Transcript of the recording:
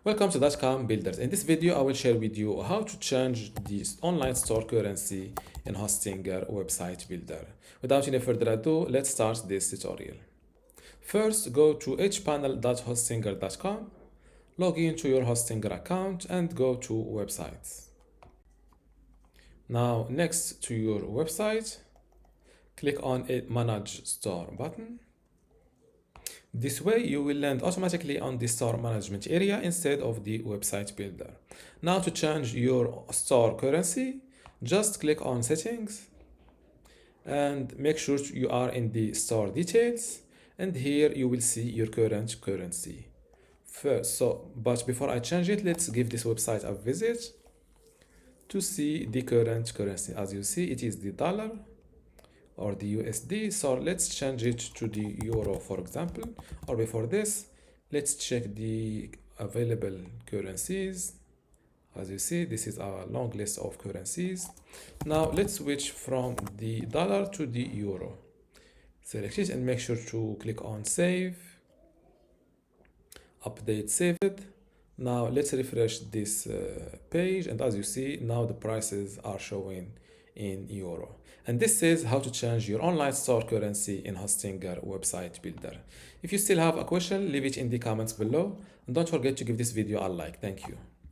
Welcome to dotcom builders. In this video, I will share with you how to change this online store currency in Hostinger website builder. Without any further ado, let's start this tutorial. First, go to hpanel.hostinger.com, log in to your Hostinger account and go to websites. Now, next to your website, click on a Manage Store button. This way, you will land automatically on the store management area instead of the website builder. Now to change your store currency, just click on settings and make sure you are in the store details. And here you will see your current currency. But before I change it, let's give this website a visit to see the current currency. As you see, it is the dollar or the USD. So let's change it to the euro, for example. Or before this, let's check the available currencies. As you see, this is a long list of currencies. Now let's switch from the dollar to the euro. Select it and make sure to click on save, update, save it. Now let's refresh this page, and as you see, now the prices are showing in euro. And this is how to change your online store currency in Hostinger website builder. If you still have a question, leave it in the comments below, and don't forget to give this video a like. Thank you.